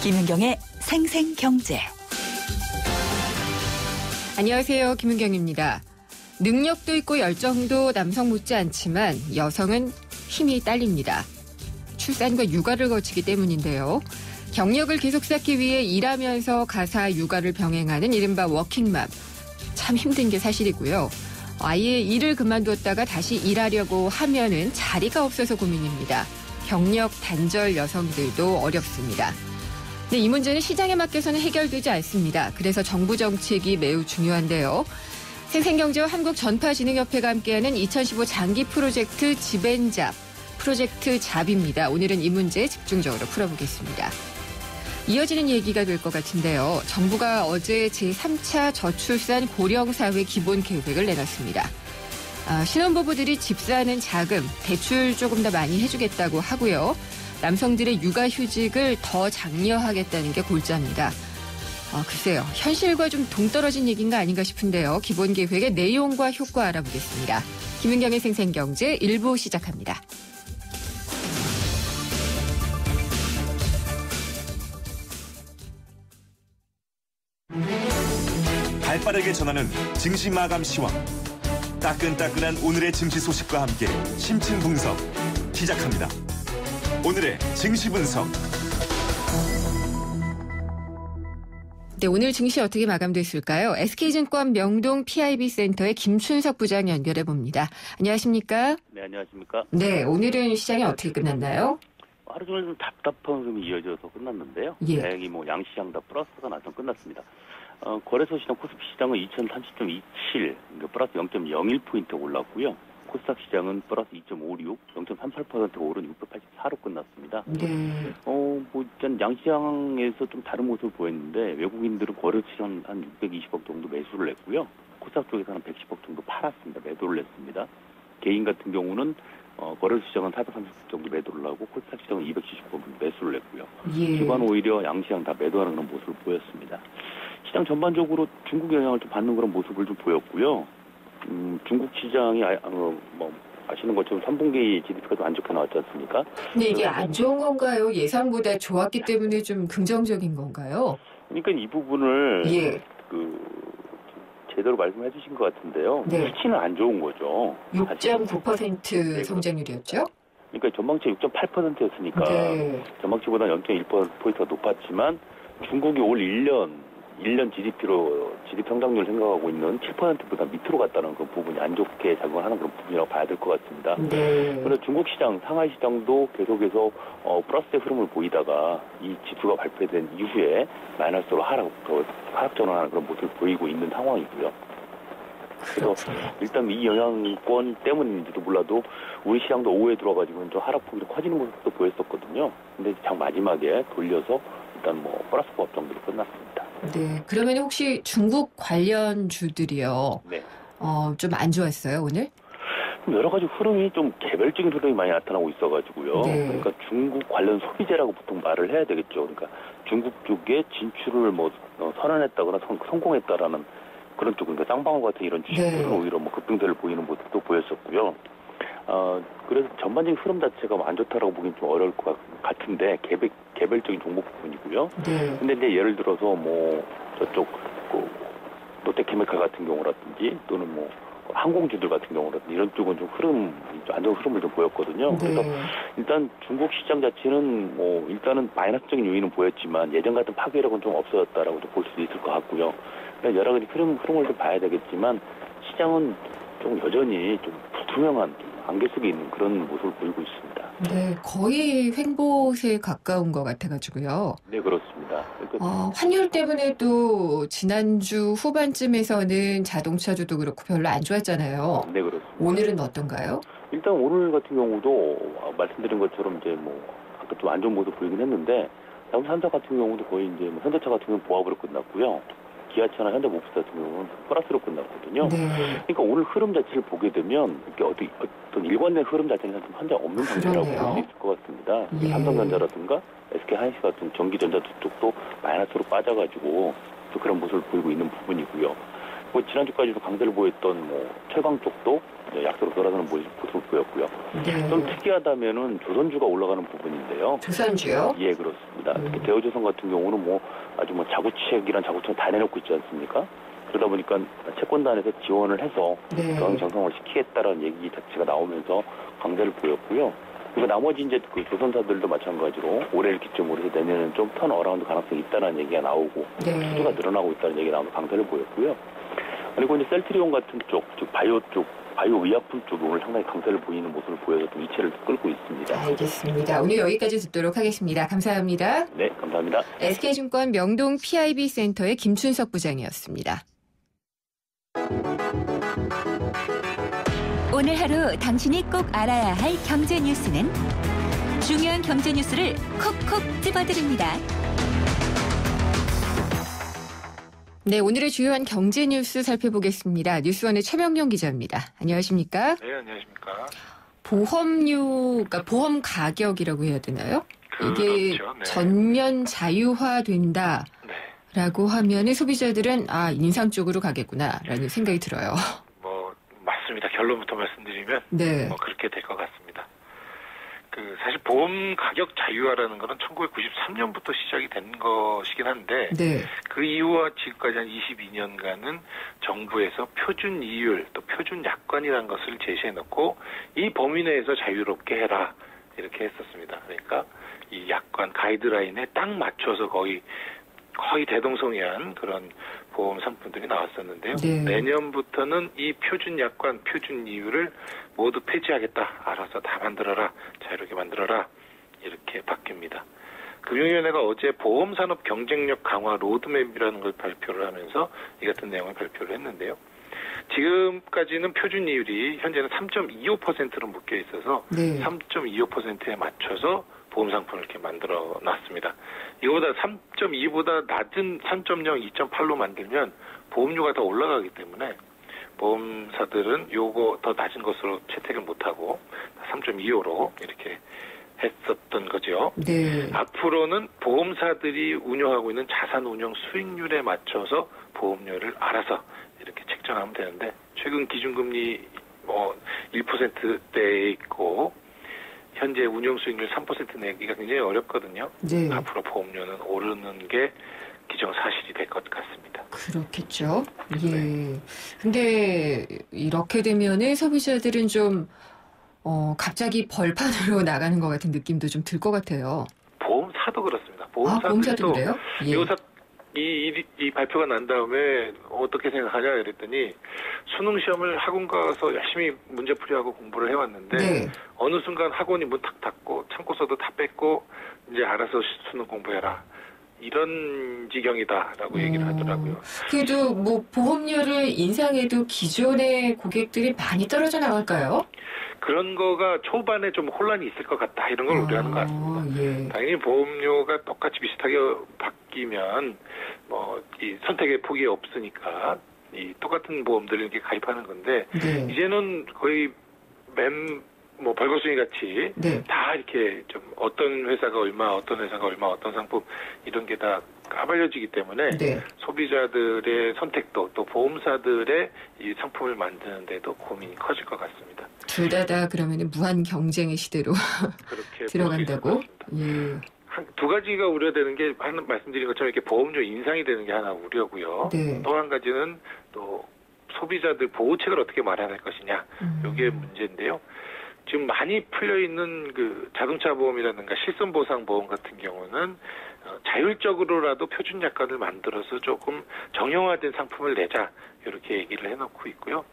김은경의 생생경제. 안녕하세요. 김은경입니다. 능력도 있고 열정도 남성 못지않지만 여성은 힘이 딸립니다. 출산과 육아를 거치기 때문인데요. 경력을 계속 쌓기 위해 일하면서 가사 육아를 병행하는 이른바 워킹맘. 참 힘든 게 사실이고요. 아예 일을 그만뒀다가 다시 일하려고 하면은 자리가 없어서 고민입니다. 경력 단절 여성들도 어렵습니다. 네, 이 문제는 시장에 맡겨서는 해결되지 않습니다. 그래서 정부 정책이 매우 중요한데요. 생생경제와 한국전파진흥협회가 함께하는 2015 장기 프로젝트 집앤잡, 프로젝트 잡입니다. 오늘은 이 문제 집중적으로 풀어보겠습니다. 이어지는 얘기가 될 것 같은데요. 정부가 어제 제3차 저출산 고령사회 기본계획을 내놨습니다. 신혼부부들이 집 사는 자금, 대출 조금 더 많이 해주겠다고 하고요. 남성들의 육아휴직을 더 장려하겠다는 게 골자입니다. 글쎄요. 현실과 좀 동떨어진 얘기인가 아닌가 싶은데요. 기본계획의 내용과 효과 알아보겠습니다. 김은경의 생생경제 1부 시작합니다. 발빠르게 전하는 증시 마감 시황. 따끈따끈한 오늘의 증시 소식과 함께 심층 분석 시작합니다. 오늘의 증시 분석. 네, 오늘 증시 어떻게 마감됐을까요? SK증권 명동 PIB센터의 김춘석 부장 연결해 봅니다. 안녕하십니까? 네, 안녕하십니까? 네, 오늘은 시장이 어떻게 끝났나요? 하루 종일 좀 답답한 흐름이 이어져서 끝났는데요. 예. 다행히 양시장 다 플러스가 나서 끝났습니다. 거래소 시장 코스피 시장은 2030.27, 그러니까 플러스 0.01포인트 올랐고요. 코스닥 시장은 플러스 2.56, 0.38%가 오른 684로 끝났습니다. 네. 일단 양시장에서 좀 다른 모습을 보였는데 외국인들은 거래 시장 한 620억 정도 매수를 했고요. 코스닥 쪽에서는 110억 정도 팔았습니다. 매도를 했습니다. 개인 같은 경우는 거래소 시장은 430억 정도 매도를 하고 코스닥 시장은 270억 매수를 했고요. 예. 기관 오히려 양시장 다 매도하는 그런 모습을 보였습니다. 시장 전반적으로 중국 영향을 좀 받는 그런 모습을 좀 보였고요. 중국 시장이 아시는 것처럼 3분기 GDP가 좀 안 좋게 나왔지 않습니까? 근데 이게 안 좋은 건가요? 예상보다 좋았기 때문에 좀 긍정적인 건가요? 그러니까 이 부분을 예. 제대로 말씀해 주신 것 같은데요. 네. 수치는 안 좋은 거죠. 6.9% 성장률이었죠? 그러니까 전망치 6.8%였으니까 네. 전망치보다 0.1%포인트가 높았지만 중국이 올 1년 GDP 성장률 생각하고 있는 7%보다 밑으로 갔다는 그런 부분이 안 좋게 작용하는 그런 부분이라고 봐야 될 것 같습니다. 네. 그래서 중국 시장, 상하이 시장도 계속해서 플러스의 흐름을 보이다가 이 지수가 발표된 이후에 마이너스로 하락 전환하는 그런 모습을 보이고 있는 상황이고요. 그래서 일단 이 영향권 때문인지도 몰라도 우리 시장도 오후에 들어가지고 좀 하락폭이 좀 커지는 모습도 보였었거든요. 근데 장 마지막에 돌려서 일단 플러스 법 정도로 끝났습니다. 네. 그러면 혹시 중국 관련주들이요. 네. 좀 안 좋았어요, 오늘? 여러 가지 흐름이 좀 개별적인 흐름이 많이 나타나고 있어가지고요. 네. 그러니까 중국 관련 소비재라고 보통 말을 해야 되겠죠. 그러니까 중국 쪽에 진출을 선언했다거나 성공했다라는 그런 쪽, 그러니까 쌍방울 같은 이런 주식들은 네. 오히려 급등세를 보이는 모습도 보였었고요. 그래서 전반적인 흐름 자체가 안 좋다라고 보기는 좀 어려울 것 같은데 개별적인 종목 부분이고요. 네. 근데 이제 예를 들어서 저쪽 롯데케미칼 같은 경우라든지 또는 항공주들 같은 경우라든지 이런 쪽은 좀 안 좋은 흐름을 좀 보였거든요. 네. 그래서 일단 중국 시장 자체는 일단은 마이너스적인 요인은 보였지만 예전 같은 파괴력은 좀 없어졌다라고 볼 수도 있을 것 같고요. 그러니까 여러 가지 흐름을 좀 봐야 되겠지만 시장은 좀 여전히 좀 불투명한 안개 속에 있는 그런 모습을 보이고 있습니다. 네, 거의 횡보세에 가까운 것 같아가지고요. 네, 그렇습니다. 그러니까 환율 때문에도 지난주 후반쯤에서는 자동차주도 그렇고 별로 안 좋았잖아요. 네, 그렇습니다. 오늘은 어떤가요? 일단 오늘 같은 경우도 말씀드린 것처럼 이제 아까 좀 안 좋은 모습 보이긴 했는데 자동차 3사 같은 경우도 거의 이제 현대차 같은 경우는 보합으로 끝났고요. 기아차나 현대모비스 같은 경우는 플러스로 끝났거든요. 네. 그러니까 오늘 흐름 자체를 보게 되면 이렇게 어떤 일관된 흐름 자체는 좀 현재 없는 상태라고 볼 수 있을 것 같습니다. 예. 삼성전자라든가 SK하이닉스 같은 전기전자 두 쪽도 마이너스로 빠져가지고 또 그런 모습을 보이고 있는 부분이고요. 뭐 지난주까지도 강세를 보였던 뭐 철강 쪽도 약세로 돌아서는 모습을 보였고요. 네. 좀 특이하다면은 조선주가 올라가는 부분인데요. 조선주요? 예, 그렇습니다. 대우조선 같은 경우는 뭐 아주 뭐 자구책이란 자구책 다 내놓고 있지 않습니까? 그러다 보니까 채권단에서 지원을 해서 네. 경영 정상을 시키겠다라는 얘기 자체가 나오면서 강세를 보였고요. 그리고 나머지 이제 그 조선사들도 마찬가지로 올해를 기점으로 해서 내년에는 좀 턴 어라운드 가능성이 있다는 얘기가 나오고 네. 수주가 늘어나고 있다는 얘기가 나오면서 강세를 보였고요. 그리고 이제 셀트리온 같은 쪽, 즉 바이오 쪽, 바이오 의약품 쪽이 오늘 상당히 강세를 보이는 모습을 보여서 좀 이체를 끌고 있습니다. 알겠습니다. 오늘 여기까지 듣도록 하겠습니다. 감사합니다. 네, 감사합니다. SK증권 명동 PIB 센터의 김춘석 부장이었습니다. 오늘 하루 당신이 꼭 알아야 할 경제 뉴스는 중요한 경제 뉴스를 콕콕 집어드립니다. 네, 오늘의 주요한 경제 뉴스 살펴보겠습니다. 뉴스원의 최명룡 기자입니다. 안녕하십니까? 네, 안녕하십니까. 보험료, 그러니까 보험 가격이라고 해야 되나요? 이게 그렇죠. 네. 전면 자유화된다라고 네. 하면은 소비자들은 인상 쪽으로 가겠구나라는 생각이 들어요. 뭐 맞습니다. 결론부터 말씀드리면 네. 뭐 그렇게 될 것 같습니다. 사실 보험 가격 자유화라는 것은 1993년부터 시작이 된 것이긴 한데 네. 그 이후와 지금까지 한 22년간은 정부에서 표준 이율 또 표준 약관이라는 것을 제시해 놓고 이 범위 내에서 자유롭게 해라 이렇게 했었습니다. 그러니까 이 약관 가이드라인에 딱 맞춰서 거의 대동소이한 그런 보험 상품들이 나왔었는데요. 네. 내년부터는 이 표준 약관, 표준 이율을 모두 폐지하겠다. 알아서 다 만들어라. 자유롭게 만들어라. 이렇게 바뀝니다. 금융위원회가 어제 보험산업 경쟁력 강화 로드맵이라는 걸 발표를 하면서 이 같은 내용을 발표를 했는데요. 지금까지는 표준 이율이 현재는 3.25%로 묶여 있어서 네. 3.25%에 맞춰서 보험 상품을 이렇게 만들어 놨습니다. 이거보다 3.2보다 낮은 3.0, 2.8로 만들면 보험료가 더 올라가기 때문에 보험사들은 요거 더 낮은 것으로 채택을 못하고 3.25로 이렇게 했었던 거죠. 네. 앞으로는 보험사들이 운영하고 있는 자산 운용 수익률에 맞춰서 보험료를 알아서 이렇게 책정하면 되는데 최근 기준금리 1%대에 있고 현재 운용 수익률 3% 내기가 굉장히 어렵거든요. 네. 앞으로 보험료는 오르는 게 기정사실이 될 것 같습니다. 그렇겠죠. 예. 근데 이렇게 되면은 소비자들은 좀 갑자기 벌판으로 나가는 것 같은 느낌도 좀 들 것 같아요. 보험사도 그렇습니다. 보험사도 그래요? 예. 이 발표가 난 다음에 어떻게 생각하냐 이랬더니 수능 시험을 학원 가서 열심히 문제풀이하고 공부를 해왔는데 네. 어느 순간 학원이 문 탁 닫고 참고서도 다 뺐고 이제 알아서 수능 공부해라. 이런 지경이다라고 얘기를 하더라고요. 그래도 뭐 보험료를 인상해도 기존의 고객들이 많이 떨어져 나갈까요? 그런 거가 초반에 좀 혼란이 있을 것 같다 이런 걸 우려하는 것 같습니다. 예. 당연히 보험료가 똑같이 비슷하게 바뀌면 이 선택의 폭이 없으니까 이 똑같은 보험들을 이렇게 가입하는 건데 네. 이제는 거의 벌거숭이 같이 네. 다 이렇게 좀 어떤 회사가 얼마, 어떤 회사가 얼마, 어떤 상품 이런 게 다 까발려지기 때문에 네. 소비자들의 선택도 또 보험사들의 이 상품을 만드는데도 고민이 커질 것 같습니다. 둘 다 그러면 무한 경쟁의 시대로 그렇게 들어간다고? 예. 두 가지가 우려되는 게 말씀드린 것처럼 이렇게 보험료 인상이 되는 게 하나 우려고요. 네. 또 한 가지는 또 소비자들 보호책을 어떻게 마련할 것이냐. 이게 문제인데요. 지금 많이 풀려 있는 그 자동차 보험이라든가 실손 보상 보험 같은 경우는 자율적으로라도 표준 약관을 만들어서 조금 정형화된 상품을 내자 이렇게 얘기를 해놓고 있고요.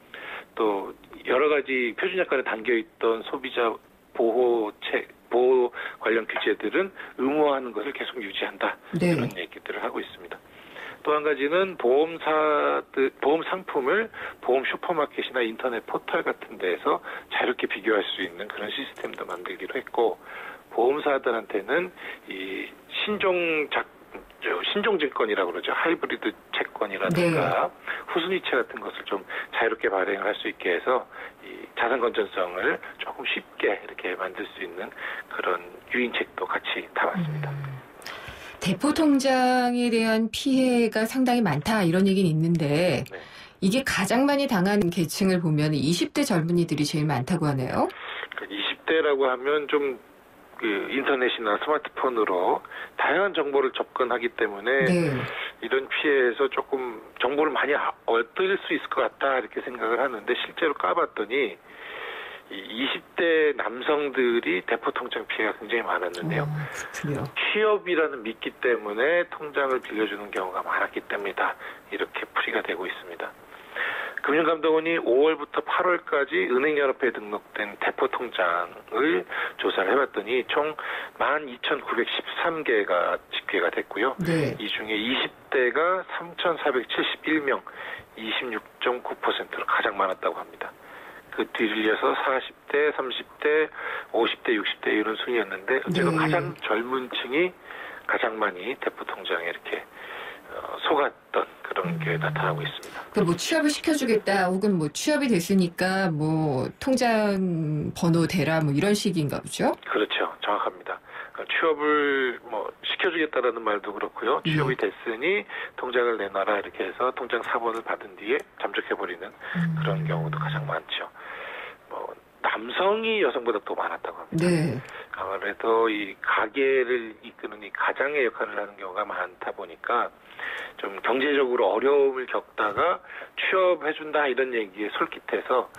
또 여러 가지 표준 약관에 담겨 있던 소비자 보호 관련 규제들은 의무화하는 것을 계속 유지한다. 네. 이런 얘기들을 하고 있습니다. 또 한 가지는 보험 상품을 보험 슈퍼마켓이나 인터넷 포털 같은 데에서 자유롭게 비교할 수 있는 그런 시스템도 만들기로 했고, 보험사들한테는 이 신종증권이라고 그러죠. 하이브리드 채권이라든가 후순위채 같은 것을 좀 자유롭게 발행을 할 수 있게 해서 이 자산 건전성을 조금 쉽게 이렇게 만들 수 있는 그런 유인책도 같이 담았습니다. 대포 통장에 대한 피해가 상당히 많다 이런 얘기는 있는데 네. 이게 가장 많이 당한 계층을 보면 20대 젊은이들이 제일 많다고 하네요. 20대라고 하면 좀 그 인터넷이나 스마트폰으로 다양한 정보를 접근하기 때문에 네. 이런 피해에서 조금 정보를 많이 얻을 수 있을 것 같다 이렇게 생각을 하는데 실제로 까봤더니 이 20대 남성들이 대포 통장 피해가 굉장히 많았는데요. 그렇군요. 취업이라는 미끼 때문에 통장을 빌려주는 경우가 많았기 때문이다. 이렇게 풀이가 되고 있습니다. 금융감독원이 5월부터 8월까지 은행연합회에 등록된 대포 통장을 조사를 해봤더니 총 12,913개가 집계가 됐고요. 네. 이 중에 20대가 3,471명, 26.9%로 가장 많았다고 합니다. 그 뒤를 이어서 40대, 30대, 50대, 60대 이런 순이었는데 어쨌든 네. 가장 젊은 층이 가장 많이 대포 통장에 이렇게 속았던 그런 게 나타나고 있습니다. 그 뭐 취업을 시켜주겠다 혹은 뭐 취업이 됐으니까 뭐 통장 번호 대라 뭐 이런 식인가 보죠? 그렇죠. 정확합니다. 취업을 뭐 시켜주겠다라는 말도 그렇고요. 취업이 됐으니 통장을 내놔라 이렇게 해서 통장 사본을 받은 뒤에 잠적해버리는 그런 경우도 가장 많죠. 뭐 남성이 여성보다 더 많았다고 합니다. 네. 아무래도 이 가게를 이끄는 이 가장의 역할을 하는 경우가 많다 보니까 좀 경제적으로 어려움을 겪다가 취업해준다 이런 얘기에 솔깃해서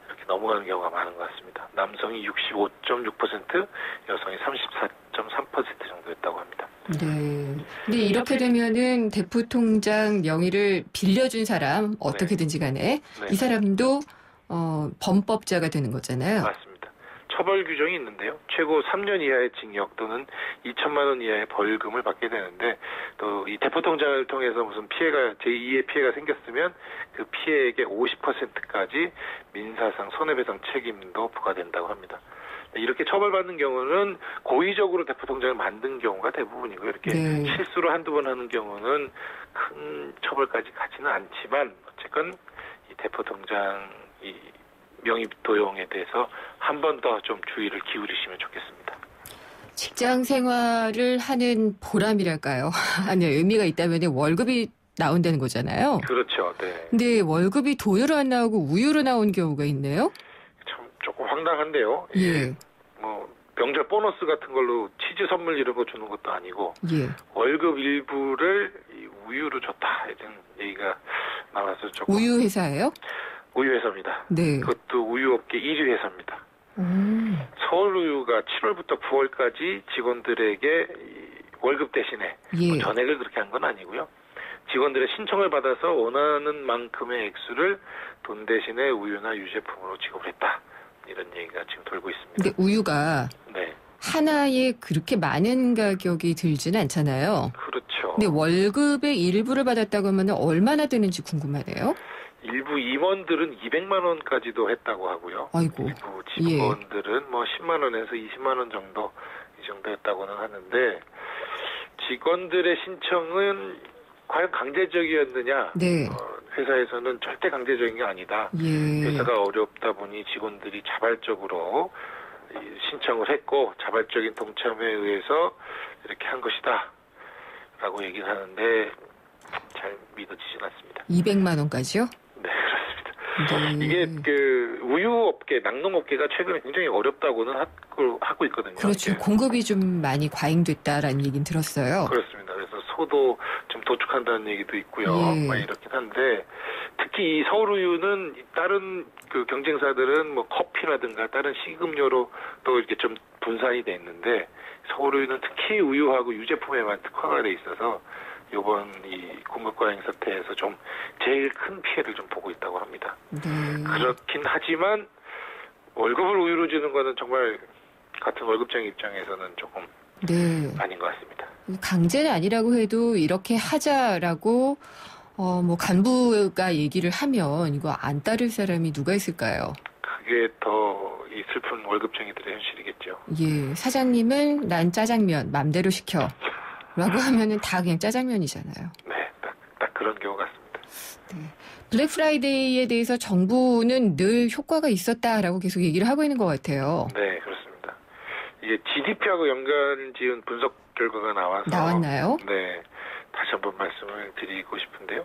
이렇게 넘어가는 경우가 많은 것 같습니다. 남성이 65.6%, 여성이 34.3% 정도였다고 합니다. 네. 근데 이렇게 되면은 대포 통장 명의를 빌려준 사람 어떻게든지 간에 네. 이 사람도 범법자가 되는 거잖아요. 맞습니다. 처벌 규정이 있는데요. 최고 3년 이하의 징역 또는 2천만 원 이하의 벌금을 받게 되는데 또 이 대포 통장을 통해서 무슨 피해가 제2의 피해가 생겼으면 그 피해액의 50%까지 민사상 손해배상 책임도 부과된다고 합니다. 이렇게 처벌받는 경우는 고의적으로 대포 통장을 만든 경우가 대부분이고요. 이렇게 네. 실수로 한두 번 하는 경우는 큰 처벌까지 가지는 않지만 어쨌건 이 대포 통장 이 명의 도용에 대해서 한 번 더 좀 주의를 기울이시면 좋겠습니다. 직장 생활을 하는 보람이랄까요? 아니 의미가 있다면 월급이 나온다는 거잖아요. 그렇죠. 네. 근데 월급이 돈으로 안 나오고 우유로 나온 경우가 있네요. 참 조금 황당한데요. 예. 뭐 명절 보너스 같은 걸로 치즈 선물 이런 거 주는 것도 아니고 예. 월급 일부를 이 우유로 줬다 이런 얘기가 나와서 조금 우유 회사예요? 우유 회사입니다. 네. 그것도 우유업계 1위 회사입니다. 서울우유가 7월부터 9월까지 직원들에게 월급 대신에 예. 뭐 전액을 그렇게 한 건 아니고요. 직원들의 신청을 받아서 원하는 만큼의 액수를 돈 대신에 우유나 유제품으로 지급을 했다. 이런 얘기가 지금 돌고 있습니다. 근데 우유가 네, 하나에 그렇게 많은 가격이 들지는 않잖아요. 그렇죠. 근데 월급의 일부를 받았다고 하면 얼마나 되는지 궁금하네요. 일부 임원들은 200만 원까지도 했다고 하고요. 아이고. 일부 직원들은 뭐 10만 원에서 20만 원 정도 이 정도였다고는 하는데 직원들의 신청은 과연 강제적이었느냐? 네. 회사에서는 절대 강제적인 게 아니다. 예. 회사가 어렵다 보니 직원들이 자발적으로 신청을 했고 자발적인 동참에 의해서 이렇게 한 것이다. 라고 얘기를 하는데 잘 믿어지진 않습니다. 200만 원까지요? 네, 그렇습니다. 네. 이게 그 우유업계, 낙농업계가 최근에 굉장히 어렵다고는 하고 있거든요. 그렇죠. 이게. 공급이 좀 많이 과잉됐다라는 얘기는 들었어요. 그렇습니다. 그래서 소도 좀 도축한다는 얘기도 있고요. 예. 막 이렇긴 한데 특히 이 서울우유는 다른 그 경쟁사들은 뭐 커피라든가 다른 식음료로 또 이렇게 좀 분산이 돼 있는데 서울우유는 특히 우유하고 유제품에만 특화가 돼 있어서 이번 이 공급 과잉 사태에서 좀 제일 큰 피해를 좀 보고 있다고 합니다. 네. 그렇긴 하지만 월급을 우유로 주는 거는 정말 같은 월급쟁이 입장에서는 조금 네. 아닌 것 같습니다. 강제는 아니라고 해도 이렇게 하자라고 뭐 간부가 얘기를 하면 이거 안 따를 사람이 누가 있을까요? 그게 더 이 슬픈 월급쟁이들의 현실이겠죠. 예, 사장님은 난 짜장면 맘대로 시켜 라고 하면은 다 그냥 짜장면이잖아요. 네, 딱 그런 경우 같습니다. 블랙 프라이데이에 대해서 정부는 늘 효과가 있었다라고 계속 얘기를 하고 있는 것 같아요. 네, 그렇습니다. 이게 GDP하고 연관 지은 분석 결과가 나왔나요? 네, 다시 한번 말씀을 드리고 싶은데요.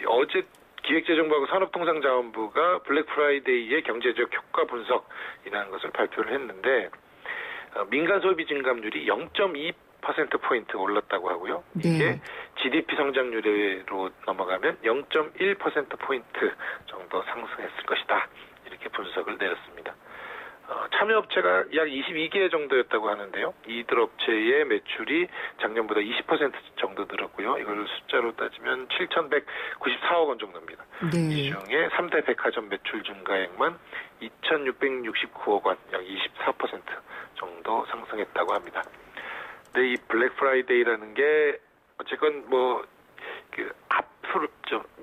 어제 기획재정부하고 산업통상자원부가 블랙 프라이데이의 경제적 효과 분석이라는 것을 발표를 했는데 민간 소비 증감률이 0.2%포인트 올랐다고 하고요. 네. 이게 GDP 성장률로 넘어가면 0.1%포인트 정도 상승했을 것이다. 이렇게 분석을 내렸습니다. 참여업체가 약 22개 정도였다고 하는데요. 이들 업체의 매출이 작년보다 20% 정도 늘었고요. 이걸 숫자로 따지면 7,194억 원 정도입니다. 네. 이 중에 3대 백화점 매출 증가액만 2,669억 원, 약 24% 정도 상승했다고 합니다. 근데 이 블랙 프라이데이라는 게 어쨌건 앞으로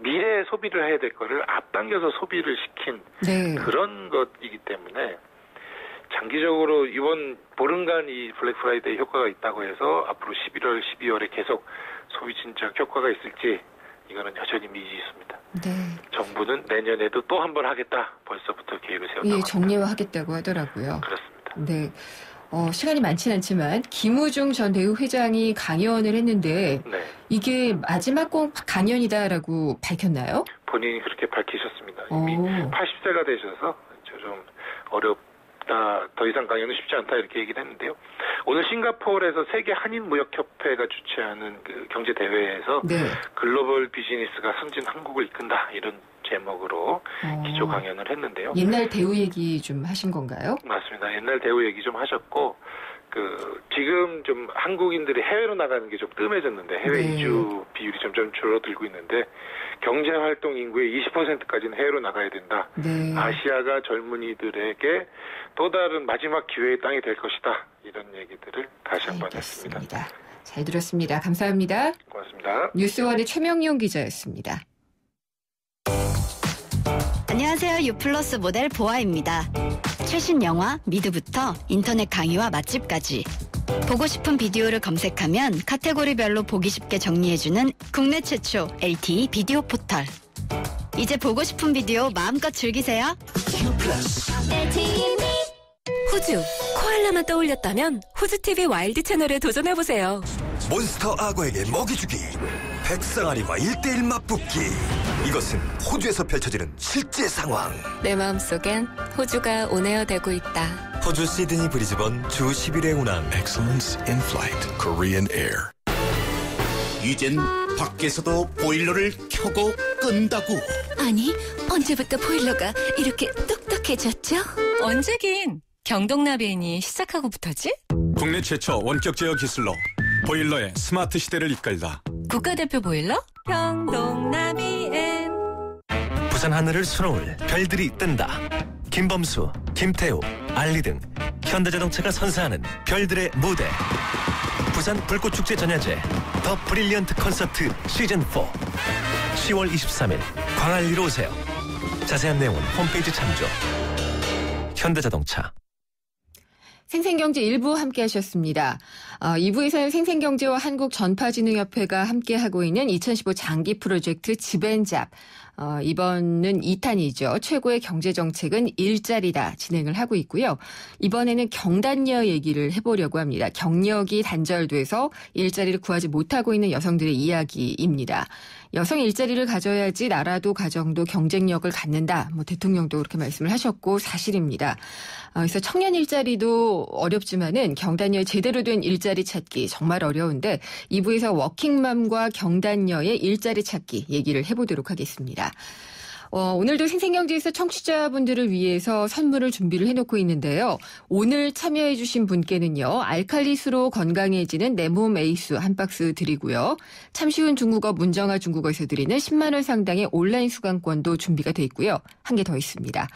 미래 소비를 해야 될 거를 앞당겨서 소비를 시킨 네. 그런 것이기 때문에 장기적으로 이번 보름간 이 블랙 프라이데이 효과가 있다고 해서 앞으로 11월, 12월에 계속 소비 진작 효과가 있을지 이거는 여전히 미지수입니다. 네. 정부는 내년에도 또 한 번 하겠다. 벌써부터 계획을 세웠다고 합니다. 정례화하겠다고 하더라고요. 그렇습니다. 네. 시간이 많지는 않지만 김우중 전 대우회장이 강연을 했는데 네. 이게 마지막 강연이다라고 밝혔나요? 본인이 그렇게 밝히셨습니다. 이미 80세가 되셔서 좀 어렵다, 더 이상 강연은 쉽지 않다 이렇게 얘기를 했는데요. 오늘 싱가포르에서 세계 한인무역협회가 주최하는 그 경제대회에서 네. 글로벌 비즈니스가 선진 한국을 이끈다 이런 제목으로 기조 강연을 했는데요. 옛날 대우 얘기 좀 하신 건가요? 맞습니다. 옛날 대우 얘기 좀 하셨고 지금 좀 한국인들이 해외로 나가는 게 좀 뜸해졌는데 해외 네. 이주 비율이 점점 줄어들고 있는데 경제활동 인구의 20%까지는 해외로 나가야 된다. 네. 아시아가 젊은이들에게 또 다른 마지막 기회의 땅이 될 것이다. 이런 얘기들을 다시 한번 했습니다. 잘 들었습니다. 감사합니다. 고맙습니다. 뉴스원의 최명용 기자였습니다. 안녕하세요. 유플러스 모델 보아입니다. 최신 영화 미드부터 인터넷 강의와 맛집까지 보고 싶은 비디오를 검색하면 카테고리별로 보기 쉽게 정리해주는 국내 최초 LTE 비디오 포털. 이제 보고 싶은 비디오 마음껏 즐기세요. 호주, 코알라만 떠올렸다면 호주TV 와일드 채널에 도전해보세요. 몬스터 악어에게 먹이 주기, 백상아리와 1대1 맞붙기. 이것은 호주에서 펼쳐지는 실제 상황. 내 마음속엔 호주가 온에어되고 있다. 호주 시드니 브리즈번 주 10일의 운항. Excellence in Flight, Korean Air. 이젠 밖에서도 보일러를 켜고 끈다고. 아니, 언제부터 보일러가 이렇게 똑똑해졌죠? 언제긴 경동나비인이 시작하고부터지? 국내 최초 원격 제어 기술로 보일러의 스마트 시대를 이끌다. 국가대표 보일러? 경동나비인. 부산 하늘을 수놓을 별들이 뜬다. 김범수, 김태우, 알리 등 현대자동차가 선사하는 별들의 무대. 부산 불꽃축제 전야제 더 브릴리언트 콘서트 시즌4 10월 23일 광안리로 오세요. 자세한 내용은 홈페이지 참조. 현대자동차. 생생경제 1부 함께 하셨습니다. 2부에서는 생생경제와 한국전파진흥협회가 함께하고 있는 2015 장기 프로젝트 집앤잡. 이번은 2탄이죠. 최고의 경제정책은 일자리다 진행을 하고 있고요. 이번에는 경단녀 얘기를 해보려고 합니다. 경력이 단절돼서 일자리를 구하지 못하고 있는 여성들의 이야기입니다. 여성 일자리를 가져야지 나라도 가정도 경쟁력을 갖는다. 대통령도 그렇게 말씀을 하셨고 사실입니다. 그래서 청년 일자리도 어렵지만은 경단녀의 제대로 된 일자리 찾기 정말 어려운데 2부에서 워킹맘과 경단녀의 일자리 찾기 얘기를 해보도록 하겠습니다. 오늘도 생생경제에서 청취자분들을 위해서 선물을 준비를 해놓고 있는데요. 오늘 참여해 주신 분께는요. 알칼리수로 건강해지는 내 몸 에이수 한 박스 드리고요. 참 쉬운 중국어 문정아 중국어에서 드리는 10만 원 상당의 온라인 수강권도 준비가 돼 있고요. 한 개 더 있습니다.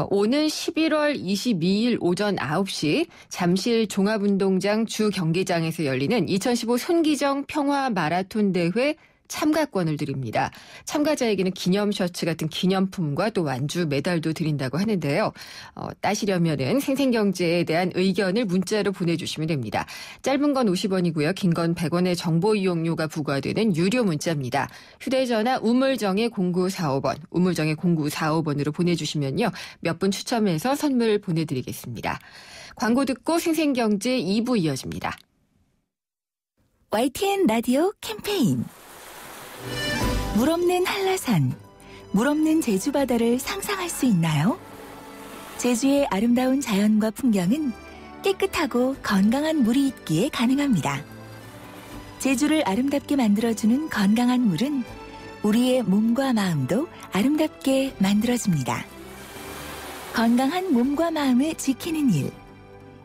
오는 11월 22일 오전 9시 잠실 종합운동장 주 경기장에서 열리는 2015 손기정 평화 마라톤 대회 참가권을 드립니다. 참가자에게는 기념 셔츠 같은 기념품과 또 완주 메달도 드린다고 하는데요. 따시려면은 생생경제에 대한 의견을 문자로 보내주시면 됩니다. 짧은 건 50원이고요. 긴 건 100원의 정보 이용료가 부과되는 유료 문자입니다. 휴대전화 우물정의 0945번, 우물정의 0945번으로 보내주시면요. 몇 분 추첨해서 선물 보내드리겠습니다. 광고 듣고 생생경제 2부 이어집니다. YTN 라디오 캠페인. 물 없는 한라산, 물 없는 제주 바다를 상상할 수 있나요? 제주의 아름다운 자연과 풍경은 깨끗하고 건강한 물이 있기에 가능합니다. 제주를 아름답게 만들어주는 건강한 물은 우리의 몸과 마음도 아름답게 만들어줍니다. 건강한 몸과 마음을 지키는 일.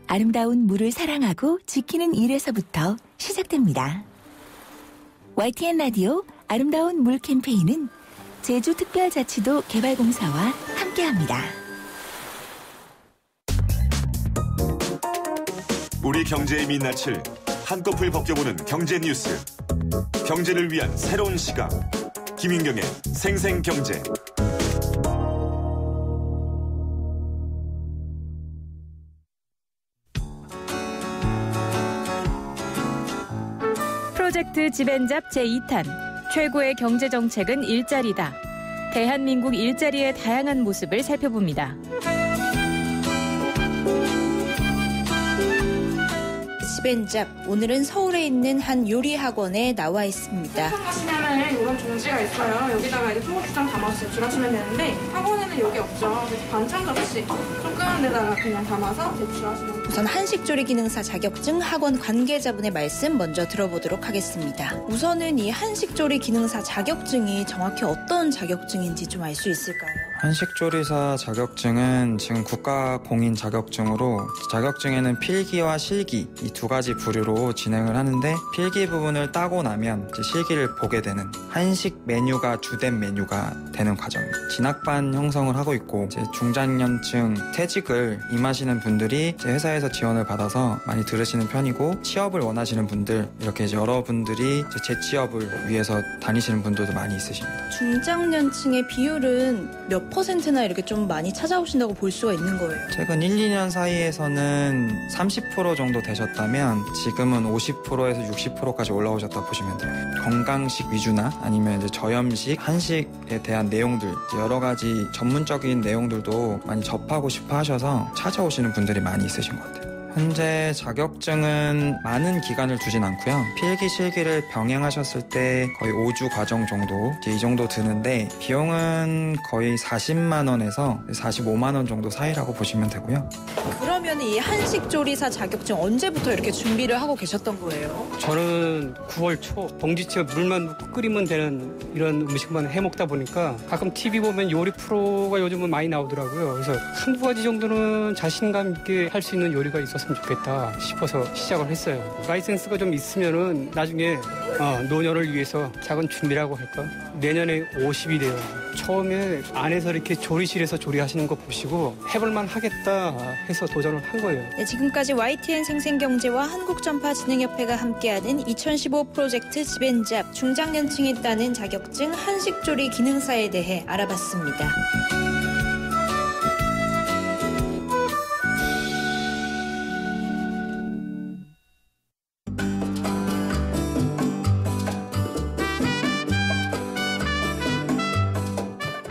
아름다운 물을 사랑하고 지키는 일에서부터 시작됩니다. YTN 라디오 아름다운 물 캠페인은 제주특별자치도 개발공사와 함께합니다. 우리 경제의 민낯을 한꺼풀 벗겨보는 경제 뉴스. 경제를 위한 새로운 시각. 김윤경의 생생경제. 프로젝트 집앤잡 제2탄 최고의 경제정책은 일자리다. 대한민국 일자리의 다양한 모습을 살펴봅니다. 집앤잡, 오늘은 서울에 있는 한 요리학원에 나와 있습니다. 하시면은 이런 종지가 있어요. 여기다가 이제 초고추장 담아서 제출하시면 되는데 학원에는 여기 없죠. 그래서 반찬 접시 조그만 데다가 그냥 담아서 제출하시면 돼요. 우선 한식조리 기능사 자격증 학원 관계자분의 말씀 먼저 들어보도록 하겠습니다. 우선은 이 한식조리 기능사 자격증이 정확히 어떤 자격증인지 좀 알 수 있을까요? 한식조리사 자격증은 지금 국가공인 자격증으로 자격증에는 필기와 실기 이 두 가지 부류로 진행을 하는데 필기 부분을 따고 나면 이제 실기를 보게 되는 한식 메뉴가 주된 메뉴가 되는 과정입니다. 진학반 형성을 하고 있고 이제 중장년층 퇴직을 임하시는 분들이 이제 회사에서 지원을 받아서 많이 들으시는 편이고 취업을 원하시는 분들 이렇게 이제 여러분들이 이제 재취업을 위해서 다니시는 분들도 많이 있으십니다. 중장년층의 비율은 몇 %나 이렇게 좀 많이 찾아오신다고 볼 수가 있는 거예요? 최근 1, 2년 사이에서는 30% 정도 되셨다면 지금은 50%에서 60%까지 올라오셨다 보시면 돼요. 건강식 위주나 아니면 이제 저염식, 한식에 대한 내용들 여러 가지 전문적인 내용들도 많이 접하고 싶어 하셔서 찾아오시는 분들이 많이 있으신 것 같아요. 현재 자격증은 많은 기간을 두진 않고요. 필기, 실기를 병행하셨을 때 거의 5주 과정 정도 이 정도 드는데 비용은 거의 40만 원에서 45만 원 정도 사이라고 보시면 되고요. 그러면 이 한식조리사 자격증 언제부터 이렇게 준비를 하고 계셨던 거예요? 저는 9월 초 봉지채 물만 넣고 끓이면 되는 이런 음식만 해먹다 보니까 가끔 TV 보면 요리 프로가 요즘은 많이 나오더라고요. 그래서 한두 가지 정도는 자신감 있게 할 수 있는 요리가 있었으면 좋겠다 싶어서 시작을 했어요. 라이센스가 좀 있으면은 나중에 노년을 위해서 작은 준비라고 할까? 내년에 50이 돼요. 처음에 안에서 이렇게 조리실에서 조리하시는 거 보시고 해볼만 하겠다 해서 도전을 한 거예요. 네, 지금까지 YTN 생생경제와 한국전파진흥협회가 함께하는 2015 프로젝트 집앤잡 중장년층에 따는 자격증 한식조리 기능사에 대해 알아봤습니다.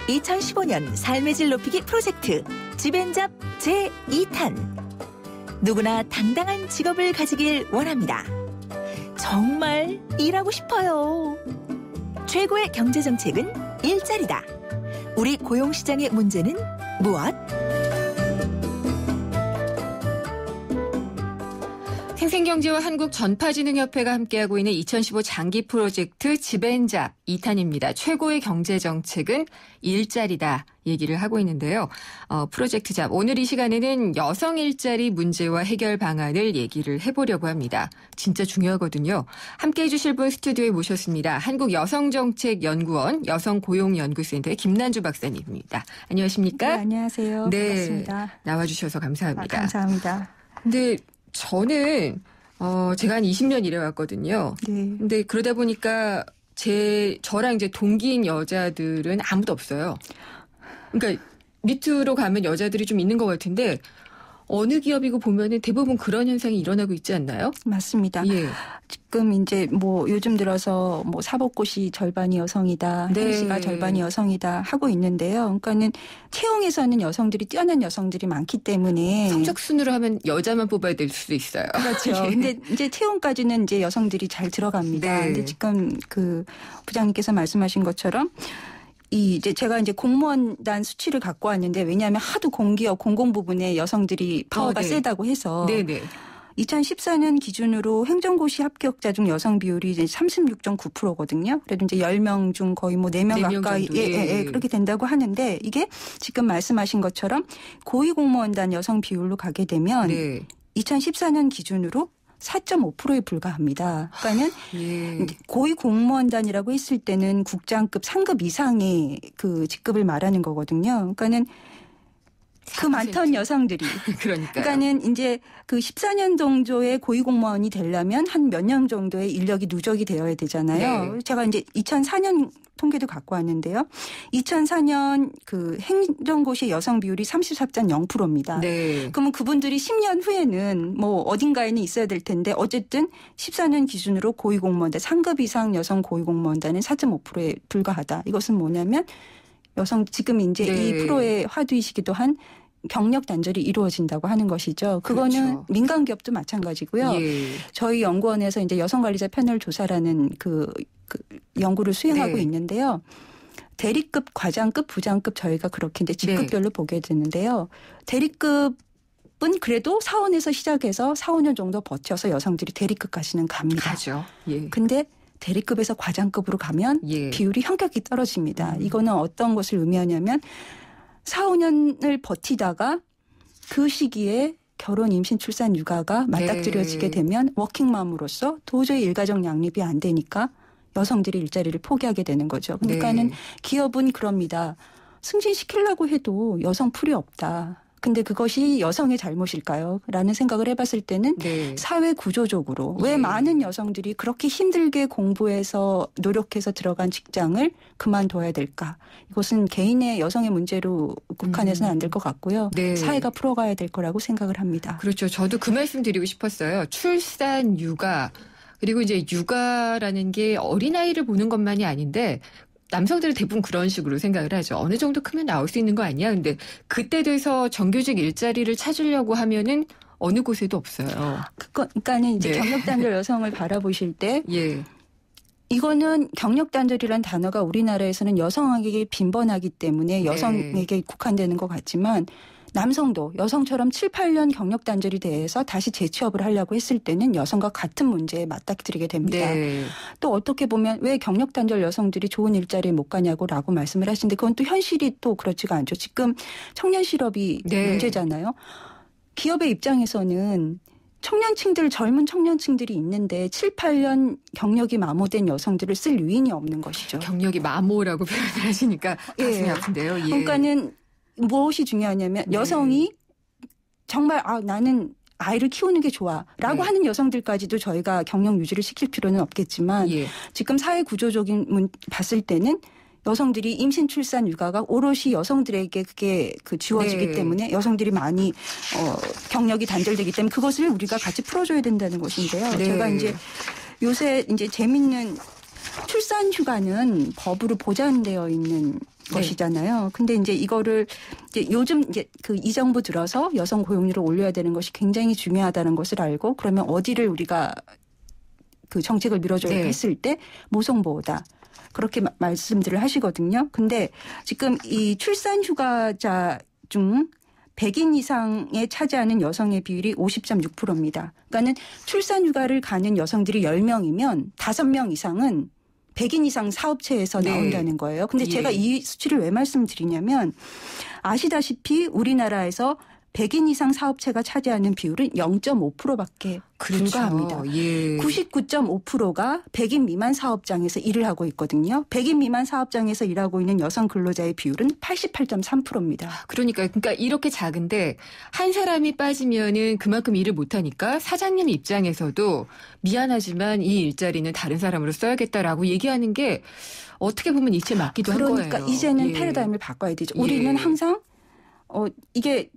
(2015년) 삶의 질 높이기 프로젝트 집앤잡 제2탄. 누구나 당당한 직업을 가지길 원합니다. 정말 일하고 싶어요. 최고의 경제정책은 일자리다. 우리 고용시장의 문제는 무엇? 생생경제와 한국전파진흥협회가 함께하고 있는 2015 장기 프로젝트 집앤잡 2탄입니다. 최고의 경제정책은 일자리다 얘기를 하고 있는데요. 프로젝트 잡 오늘 이 시간에는 여성 일자리 문제와 해결 방안을 얘기를 해보려고 합니다. 진짜 중요하거든요. 함께해 주실 분 스튜디오에 모셨습니다. 한국여성정책연구원 여성고용연구센터의 김난주 박사님입니다. 안녕하십니까? 네, 안녕하세요. 네, 반갑습니다. 나와주셔서 감사합니다. 감사합니다. 근데 저는 제가 한 20년 일해왔거든요. 네. 근데 그러다 보니까 저랑 이제 동기인 여자들은 아무도 없어요. 그러니까 밑으로 가면 여자들이 좀 있는 것 같은데 어느 기업이고 보면은 대부분 그런 현상이 일어나고 있지 않나요? 맞습니다. 예. 지금 이제 뭐 요즘 들어서 뭐 사법고시 절반이 여성이다, 네. 행시가 절반이 여성이다 하고 있는데요. 그러니까는 채용에서는 여성들이 뛰어난 여성들이 많기 때문에 성적 순으로 하면 여자만 뽑아야 될 수도 있어요. 그렇죠. 예. 근데 이제 채용까지는 이제 여성들이 잘 들어갑니다. 네. 근데 지금 그 부장님께서 말씀하신 것처럼 이제 제가 이제 공무원단 수치를 갖고 왔는데 왜냐하면 하도 공기업 공공 부분에 여성들이 파워가 네. 세다고 해서 네네. 2014년 기준으로 행정고시 합격자 중 여성 비율이 이제 36.9%거든요. 그래도 이제 10명 중 거의 뭐 4명 가까이 그렇게 된다고 하는데 이게 지금 말씀하신 것처럼 고위공무원단 여성 비율로 가게 되면 2014년 기준으로 4.5%에 불과합니다. 그러니까는 고위 공무원단이라고 했을 때는 국장급 상급 이상의 그 직급을 말하는 거거든요. 그러니까는 그 많던 여성들이 그러니까는 이제 그 14년 정도의 고위공무원이 되려면 한 몇 년 정도의 인력이 누적이 되어야 되잖아요. 네. 제가 이제 2004년 통계도 갖고 왔는데요. 2004년 그 행정고시 여성 비율이 34.0%입니다. 네. 그러면 그분들이 10년 후에는 뭐 어딘가에는 있어야 될 텐데 어쨌든 14년 기준으로 고위공무원단 상급 이상 여성 고위공무원단은 4.5%에 불과하다. 이것은 뭐냐면 여성 지금 이제 이 프로의 화두이시기도 한 경력 단절이 이루어진다고 하는 것이죠. 그거는 그렇죠. 민간 기업도 마찬가지고요. 저희 연구원에서 이제 여성관리자 패널 조사라는 그 연구를 수행하고 있는데요. 대리급, 과장급, 부장급 저희가 그렇게 이제 직급별로 보게 되는데요. 대리급은 그래도 사원에서 시작해서 4, 5년 정도 버텨서 여성들이 대리급까지는 갑니다. 가죠. 근데 대리급에서 과장급으로 가면 비율이 현격히 떨어집니다. 이거는 어떤 것을 의미하냐면 4, 5년을 버티다가 그 시기에 결혼, 임신, 출산, 육아가 맞닥뜨려지게 되면 워킹맘으로서 도저히 일가정 양립이 안 되니까 여성들이 일자리를 포기하게 되는 거죠. 그러니까는 기업은 그럽니다. 승진시키려고 해도 여성 풀이 없다. 근데 그것이 여성의 잘못일까요? 라는 생각을 해봤을 때는 사회 구조적으로 왜 많은 여성들이 그렇게 힘들게 공부해서 노력해서 들어간 직장을 그만둬야 될까? 이것은 개인의 여성의 문제로 국한해서는 안 될 것 같고요. 사회가 풀어가야 될 거라고 생각을 합니다. 그렇죠. 저도 그 말씀 드리고 싶었어요. 출산, 육아 그리고 이제 육아라는 게 어린아이를 보는 것만이 아닌데 남성들은 대부분 그런 식으로 생각을 하죠. 어느 정도 크면 나올 수 있는 거 아니야? 근데 그때 돼서 정규직 일자리를 찾으려고 하면은 어느 곳에도 없어요. 그러니까는 이제 경력단절 여성을 바라보실 때 이거는 경력단절이라는 단어가 우리나라에서는 여성에게 빈번하기 때문에 여성에게 국한되는 것 같지만 남성도 여성처럼 7, 8년 경력단절이 돼서 다시 재취업을 하려고 했을 때는 여성과 같은 문제에 맞닥뜨리게 됩니다. 또 어떻게 보면 왜 경력단절 여성들이 좋은 일자리에 못 가냐고 라고 말씀을 하시는데 그건 또 현실이 또 그렇지가 않죠. 지금 청년 실업이 문제잖아요. 기업의 입장에서는 청년층들 젊은 청년층들이 있는데 7, 8년 경력이 마모된 여성들을 쓸 유인이 없는 것이죠. 경력이 마모라고 표현을 하시니까 가슴이 아픈데요. 그러니까는 무엇이 중요하냐면 여성이 정말 나는 아이를 키우는 게 좋아라고 하는 여성들까지도 저희가 경력 유지를 시킬 필요는 없겠지만 지금 사회 구조적인 봤을 때는 여성들이 임신, 출산, 육아가 오롯이 여성들에게 그게 지워지기 때문에 여성들이 많이 경력이 단절되기 때문에 그것을 우리가 같이 풀어줘야 된다는 것인데요. 제가 이제 요새 이제 재밌는 출산 휴가는 법으로 보장되어 있는 것이잖아요. 근데 이제 이거를 이제 요즘 이제 이 정부 들어서 여성 고용률을 올려야 되는 것이 굉장히 중요하다는 것을 알고 그러면 어디를 우리가 그 정책을 밀어줘야 했을 때 모성보호다. 그렇게 말씀들을 하시거든요. 근데 지금 이 출산 휴가자 중 100인 이상에 차지하는 여성의 비율이 50.6%입니다. 그러니까는 출산 휴가를 가는 여성들이 10명이면 5명 이상은 100인 이상 사업체에서 나온다는 거예요. 근데 제가 이 수치를 왜 말씀드리냐면 아시다시피 우리나라에서 100인 이상 사업체가 차지하는 비율은 0.5%밖에 불과합니다. 99.5%가 100인 미만 사업장에서 일을 하고 있거든요. 100인 미만 사업장에서 일하고 있는 여성 근로자의 비율은 88.3%입니다. 그러니까 이렇게 작은데 한 사람이 빠지면은 그만큼 일을 못하니까 사장님 입장에서도 미안하지만 이 일자리는 다른 사람으로 써야겠다라고 얘기하는 게 어떻게 보면 이치에 맞기도 한 거예요. 그러니까 이제는 패러다임을 바꿔야 되죠. 우리는 항상 이게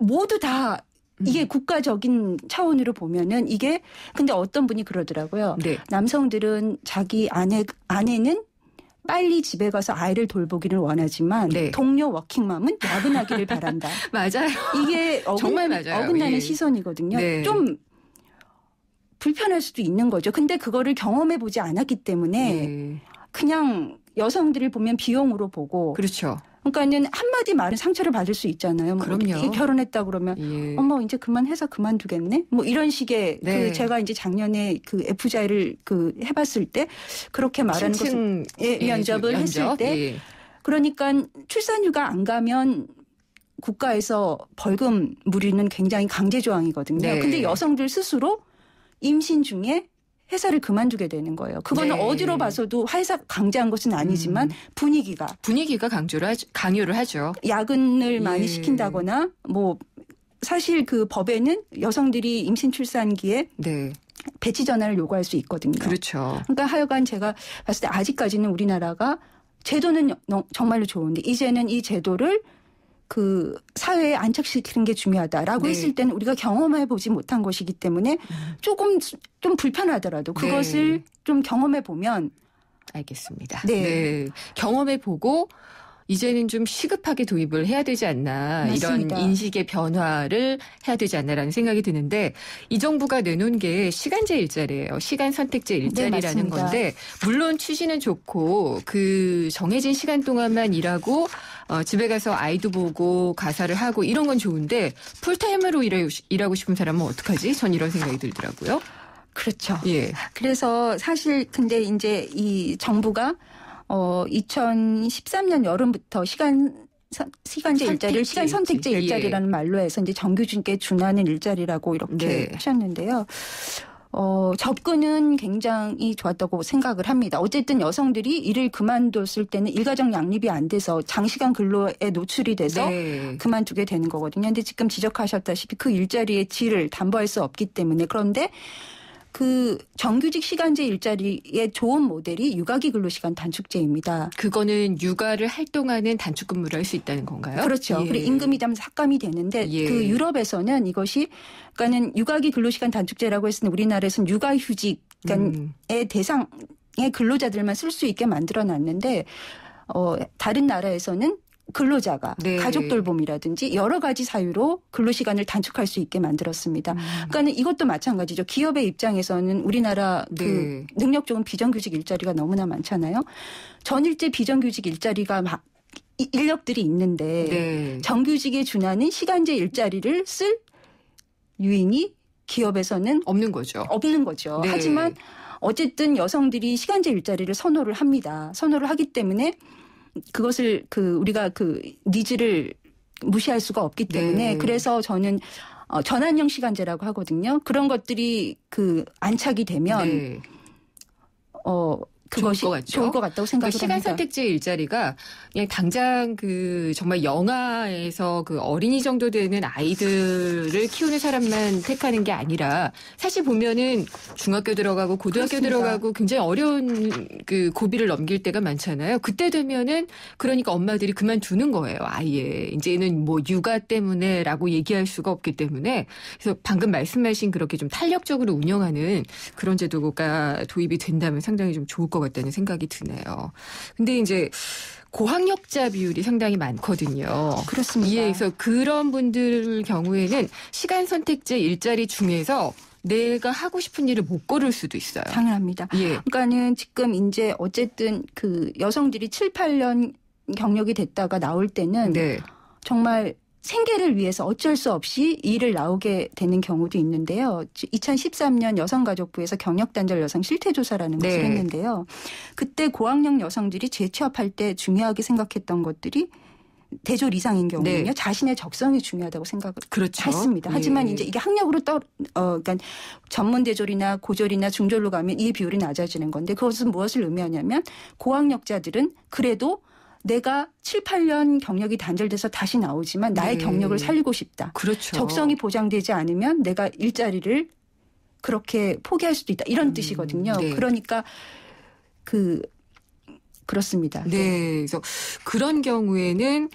모두 다 이게 국가적인 차원으로 보면은 이게 근데 어떤 분이 그러더라고요. 네. 남성들은 자기 아내는 빨리 집에 가서 아이를 돌보기를 원하지만 네. 동료 워킹맘은 야근하기를 바란다. 맞아요. 이게 정말 맞아요. 어긋나는 예. 시선이거든요. 네. 좀 불편할 수도 있는 거죠. 근데 그거를 경험해 보지 않았기 때문에 그냥 여성들을 보면 비용으로 보고 그렇죠. 그러니까는 한마디 말은 상처를 받을 수 있잖아요. 뭐 그럼요. 결혼했다 그러면 어머 이제 그만 회사 그만두겠네. 뭐 이런 식의 그 제가 이제 작년에 그 FGI를 그 해봤을 때 그렇게 말하는 것을 면접을 했을 때 그러니까 출산휴가 안 가면 국가에서 벌금 물이는 굉장히 강제 조항이거든요. 네. 근데 여성들 스스로 임신 중에 회사를 그만두게 되는 거예요. 그거는 어디로 봐서도 회사 강제한 것은 아니지만 분위기가 강요를 하죠. 야근을 많이 시킨다거나 뭐 사실 그 법에는 여성들이 임신 출산기에 배치 전환을 요구할 수 있거든요. 그렇죠. 그러니까 하여간 제가 봤을 때 아직까지는 우리나라가 제도는 정말로 좋은데 이제는 이 제도를 그 사회에 안착시키는 게 중요하다라고 했을 때는 우리가 경험해보지 못한 것이기 때문에 조금 좀 불편하더라도 그것을 좀 경험해보면 알겠습니다. 네. 경험해보고 이제는 좀 시급하게 도입을 해야 되지 않나. 맞습니다. 이런 인식의 변화를 해야 되지 않나라는 생각이 드는데 이 정부가 내놓은 게 시간제 일자리예요. 시간 선택제 일자리라는 네, 건데 물론 취지는 좋고 그 정해진 시간 동안만 일하고 집에 가서 아이도 보고 가사를 하고 이런 건 좋은데 풀타임으로 일하고 싶은 사람은 어떡하지? 전 이런 생각이 들더라고요. 그렇죠. 예. 그래서 사실 근데 이제 이 정부가 2013년 여름부터 시간제 일자리를 시간 선택제 일자리라는 말로 해서 이제 정규직에 준하는 일자리라고 이렇게 하셨는데요. 접근은 굉장히 좋았다고 생각을 합니다. 어쨌든 여성들이 일을 그만뒀을 때는 일가정 양립이 안 돼서 장시간 근로에 노출이 돼서 그만두게 되는 거거든요. 근데 지금 지적하셨다시피 그 일자리의 질을 담보할 수 없기 때문에 그런데 그 정규직 시간제 일자리의 좋은 모델이 육아기 근로시간 단축제입니다. 그거는 육아를 할 동안은 단축 근무를 할 수 있다는 건가요? 그렇죠. 그리고 임금이 좀 삭감이 되는데 그 유럽에서는 이것이 그러니까는 육아기 근로시간 단축제라고 했을 때 우리나라에서는 육아휴직의 대상의 근로자들만 쓸 수 있게 만들어놨는데 다른 나라에서는 근로자가 가족 돌봄이라든지 여러 가지 사유로 근로시간을 단축할 수 있게 만들었습니다. 그러니까 이것도 마찬가지죠. 기업의 입장에서는 우리나라 그 능력 좋은 비정규직 일자리가 너무나 많잖아요. 전일제 비정규직 일자리가 인력들이 있는데 정규직에 준하는 시간제 일자리를 쓸 유인이 기업에서는 없는 거죠. 하지만 어쨌든 여성들이 시간제 일자리를 선호를 합니다. 선호를 하기 때문에 그것을 우리가 니즈를 무시할 수가 없기 때문에 그래서 저는 전환형 시간제라고 하거든요. 그런 것들이 안착이 되면 그것이 좋을 것 같다고 생각을 시간 합니다. 선택제 일자리가 그냥 당장 정말 영아에서 어린이 정도 되는 아이들을 키우는 사람만 택하는 게 아니라 사실 보면은 중학교 들어가고 고등학교 그렇습니다. 들어가고 굉장히 어려운 고비를 넘길 때가 많잖아요. 그때 되면은 그러니까 엄마들이 그만두는 거예요. 아예 이제는 뭐 육아 때문에라고 얘기할 수가 없기 때문에 그래서 방금 말씀하신 그렇게 좀 탄력적으로 운영하는 그런 제도가 도입이 된다면 상당히 좀 좋을 것 같다는 생각이 드네요. 근데 이제 고학력자 비율이 상당히 많거든요. 그렇습니다. 그래서 그런 분들 경우에는 시간 선택제 일자리 중에서 내가 하고 싶은 일을 못 고를 수도 있어요. 당연합니다. 그러니까는 지금 이제 어쨌든 여성들이 7, 8년 경력이 됐다가 나올 때는 정말 생계를 위해서 어쩔 수 없이 일을 나오게 되는 경우도 있는데요. 2013년 여성가족부에서 경력단절 여성 실태조사라는 것을 했는데요. 그때 고학력 여성들이 재취업할 때 중요하게 생각했던 것들이 대졸 이상인 경우는요. 자신의 적성이 중요하다고 생각을 했습니다. 하지만 이제 이게 학력으로 그러니까 전문 대졸이나 고졸이나 중졸로 가면 이 비율이 낮아지는 건데 그것은 무엇을 의미하냐면 고학력자들은 그래도 내가 7, 8년 경력이 단절돼서 다시 나오지만 나의 경력을 살리고 싶다. 그렇죠. 적성이 보장되지 않으면 내가 일자리를 그렇게 포기할 수도 있다. 이런 뜻이거든요. 그러니까 그렇습니다. 네. 그래서 그런 경우에는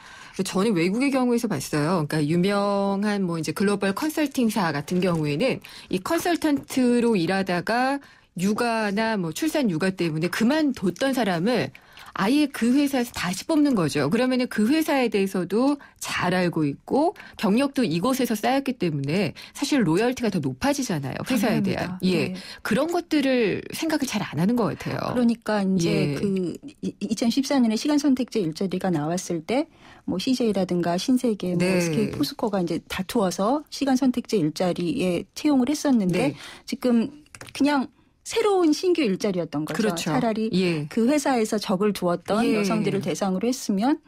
저는 외국의 경우에서 봤어요. 그러니까 유명한 뭐 이제 글로벌 컨설팅사 같은 경우에는 이 컨설턴트로 일하다가 육아나 뭐 출산 육아 때문에 그만뒀던 사람을 아예 그 회사에서 다시 뽑는 거죠. 그러면은 그 회사에 대해서도 잘 알고 있고 경력도 이곳에서 쌓였기 때문에 사실 로열티가 더 높아지잖아요. 회사에 당연합니다. 대한. 예. 네. 그런 것들을 생각을 잘 안 하는 것 같아요. 그러니까 이제 예. 그 2014년에 시간 선택제 일자리가 나왔을 때 뭐 CJ라든가 신세계, 뭐 네. SK 포스코가 이제 다투어서 시간 선택제 일자리에 채용을 했었는데 네. 지금 그냥 새로운 신규 일자리였던 거죠. 그렇죠. 차라리 예. 그 회사에서 적을 두었던 예. 여성들을 대상으로 했으면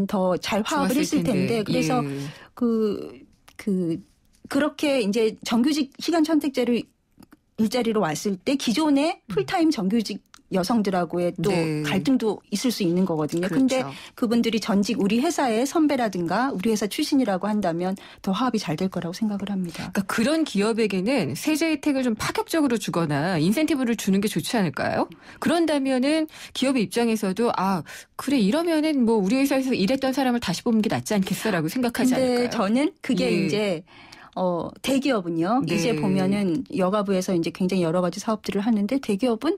더 잘 화합을 좋았을 했을 텐데 그래서 예. 그렇게 이제 정규직 시간 선택제를 일자리로 왔을 때 기존의 풀타임 정규직 여성들하고의 또 네. 갈등도 있을 수 있는 거거든요. 근데 그렇죠. 그분들이 전직 우리 회사의 선배라든가 우리 회사 출신이라고 한다면 더 화합이 잘 될 거라고 생각을 합니다. 그러니까 그런 기업에게는 세제 혜택을 좀 파격적으로 주거나 인센티브를 주는 게 좋지 않을까요? 그런다면은 기업의 입장에서도 아 그래 이러면은 뭐 우리 회사에서 일했던 사람을 다시 뽑는 게 낫지 않겠어라고 생각하지 근데 않을까요? 저는 그게 예. 이제 대기업은요. 네. 이제 보면은 여가부에서 이제 굉장히 여러 가지 사업들을 하는데 대기업은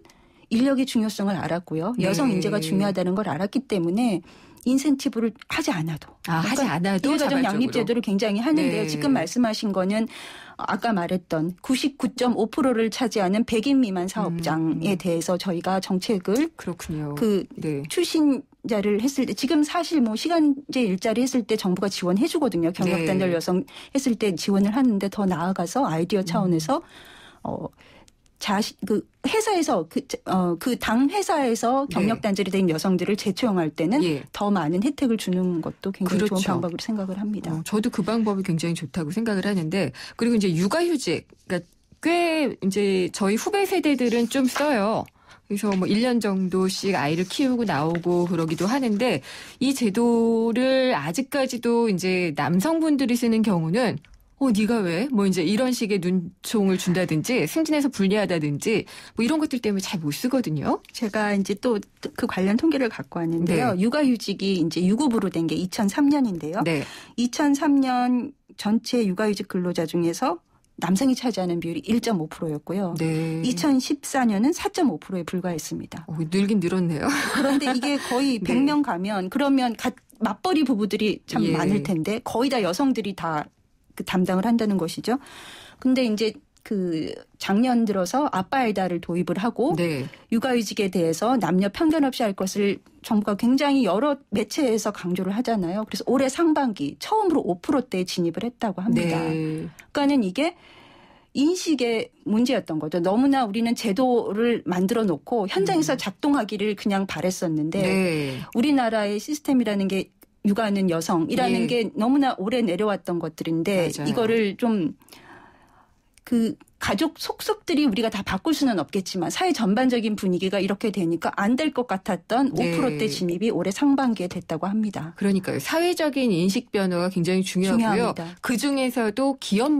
인력의 중요성을 알았고요. 여성 네. 인재가 중요하다는 걸 알았기 때문에 인센티브를 하지 않아도. 하지 않아도 일가정 자발적으로. 양립 제도를 굉장히 하는데요. 네. 지금 말씀하신 거는 아까 말했던 99.5%를 차지하는 100인 미만 사업장에 대해서 저희가 정책을 그렇군요. 네. 출신자를 했을 때 지금 사실 뭐 시간제 일자리 했을 때 정부가 지원해 주거든요. 경력 단절 네. 여성 했을 때 지원을 하는데 더 나아가서 아이디어 차원에서 그 회사에서 그 당 회사에서 경력 단절이 된 여성들을 재채용할 때는 예. 더 많은 혜택을 주는 것도 굉장히 그렇죠. 좋은 방법으로 생각을 합니다. 저도 그 방법이 굉장히 좋다고 생각을 하는데 그리고 이제 육아휴직 그러니까 꽤 이제 저희 후배 세대들은 좀 써요. 그래서 뭐 1년 정도씩 아이를 키우고 나오고 그러기도 하는데 이 제도를 아직까지도 이제 남성분들이 쓰는 경우는 네가 왜? 뭐 이제 이런 식의 눈총을 준다든지 승진해서 불리하다든지 뭐 이런 것들 때문에 잘 못 쓰거든요. 제가 이제 또 그 관련 통계를 갖고 왔는데요. 네. 육아휴직이 이제 유급으로 된 게 2003년인데요. 네. 2003년 전체 육아휴직 근로자 중에서 남성이 차지하는 비율이 1.5%였고요. 네. 2014년은 4.5%에 불과했습니다. 늘긴 늘었네요. 그런데 이게 거의 100명 가면 그러면 맞벌이 부부들이 참 예. 많을 텐데 거의 다 여성들이 다 그 담당을 한다는 것이죠. 근데 이제 그 작년 들어서 아빠에다를 도입을 하고 네. 육아휴직에 대해서 남녀 편견 없이 할 것을 정부가 굉장히 여러 매체에서 강조를 하잖아요. 그래서 올해 상반기 처음으로 5%대에 진입을 했다고 합니다. 네. 그러니까는 이게 인식의 문제였던 거죠. 너무나 우리는 제도를 만들어 놓고 현장에서 작동하기를 그냥 바랬었는데 네. 우리나라의 시스템이라는 게 육아하는 여성이라는 예. 게 너무나 오래 내려왔던 것들인데 맞아요. 이거를 좀 그 가족 속속들이 우리가 다 바꿀 수는 없겠지만 사회 전반적인 분위기가 이렇게 되니까 안 될 것 같았던 네. 5%대 진입이 올해 상반기에 됐다고 합니다. 그러니까요. 사회적인 인식 변화가 굉장히 중요하고요. 중요합니다. 그중에서도 기업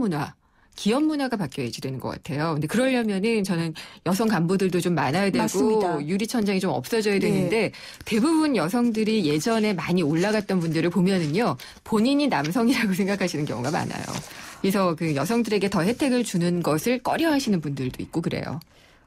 문화가 바뀌어야지 되는 것 같아요. 근데 그러려면은 저는 여성 간부들도 좀 많아야 되고 맞습니다. 유리천장이 좀 없어져야 되는데 대부분 여성들이 예전에 많이 올라갔던 분들을 보면은요. 본인이 남성이라고 생각하시는 경우가 많아요. 그래서 그 여성들에게 더 혜택을 주는 것을 꺼려하시는 분들도 있고 그래요.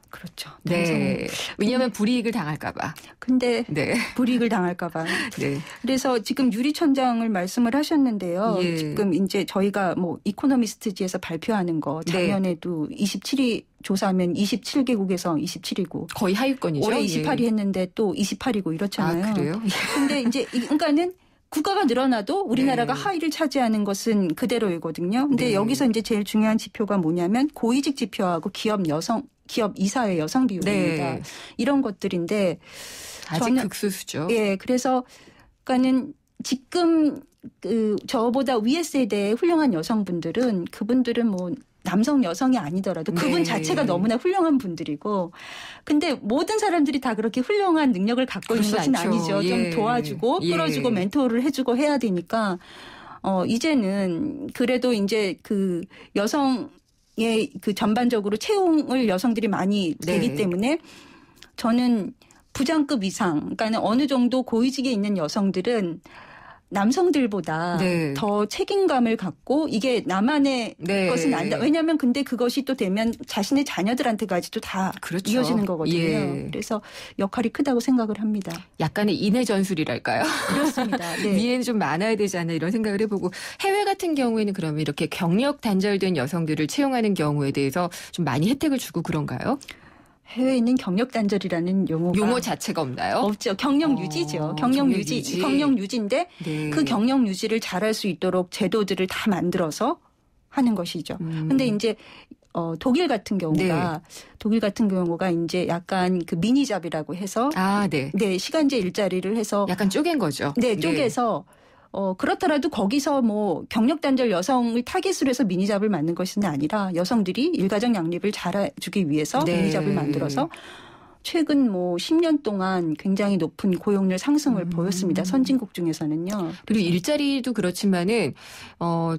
그렇죠. 네. 왜냐하면 불이익을 당할까 봐. 근데 네. 불이익을 당할까 봐. 네. 그래서 지금 유리천장을 말씀을 하셨는데요. 예. 지금 이제 저희가 뭐 이코노미스트지에서 발표하는 거 작년에도 27위 조사하면 27개국에서 27위고 거의 하위권이죠. 올해 예. 28위 했는데 또 28위고 이렇잖아요. 아, 그래요? 근데 이제 그러니까는 국가가 늘어나도 우리나라가 하위를 차지하는 것은 그대로이거든요. 근데 네. 여기서 이제 제일 중요한 지표가 뭐냐면 고위직 지표하고 기업 이사의 여성 비율입니다. 네. 이런 것들인데 아직 극소수죠. 예, 그래서 그러니까는 지금 저보다 위에 세대의 훌륭한 여성분들은 그분들은 뭐 남성 여성이 아니더라도 그분 네. 자체가 너무나 훌륭한 분들이고 근데 모든 사람들이 다 그렇게 훌륭한 능력을 갖고 있는 것은 않죠. 아니죠. 예. 좀 도와주고 끌어주고 멘토를 해주고 해야 되니까 이제는 그래도 이제 그 여성의 그 전반적으로 채용을 여성들이 많이 되기 때문에 저는 부장급 이상, 그러니까 어느 정도 고위직에 있는 여성들은 남성들보다 네. 더 책임감을 갖고 이게 나만의 네. 것은 아니다. 왜냐하면 근데 그것이 또 되면 자신의 자녀들한테까지도 다 그렇죠. 이어지는 거거든요. 예. 그래서 역할이 크다고 생각을 합니다. 약간의 인해 전술이랄까요? 그렇습니다. 네. 미래는 좀 많아야 되지 않나 이런 생각을 해보고 해외 같은 경우에는 그러면 이렇게 경력 단절된 여성들을 채용하는 경우에 대해서 좀 많이 혜택을 주고 그런가요? 해외에 있는 경력 단절이라는 용어 자체가 없나요? 없죠. 경력 유지죠. 경력 유지인데 네. 그 경력 유지를 잘할 수 있도록 제도들을 다 만들어서 하는 것이죠. 근데 이제 독일 같은 경우가 이제 약간 그 미니잡이라고 해서 네, 시간제 일자리를 해서 약간 쪼갠 거죠. 네, 쪼개서 그렇더라도 거기서 뭐 경력 단절 여성을 타깃으로 해서 미니잡을 만든 것은 아니라 여성들이 일가정 양립을 잘해주기 위해서 네. 미니잡을 만들어서 최근 뭐 10년 동안 굉장히 높은 고용률 상승을 보였습니다. 선진국 중에서는요. 그리고 일자리도 그렇지만은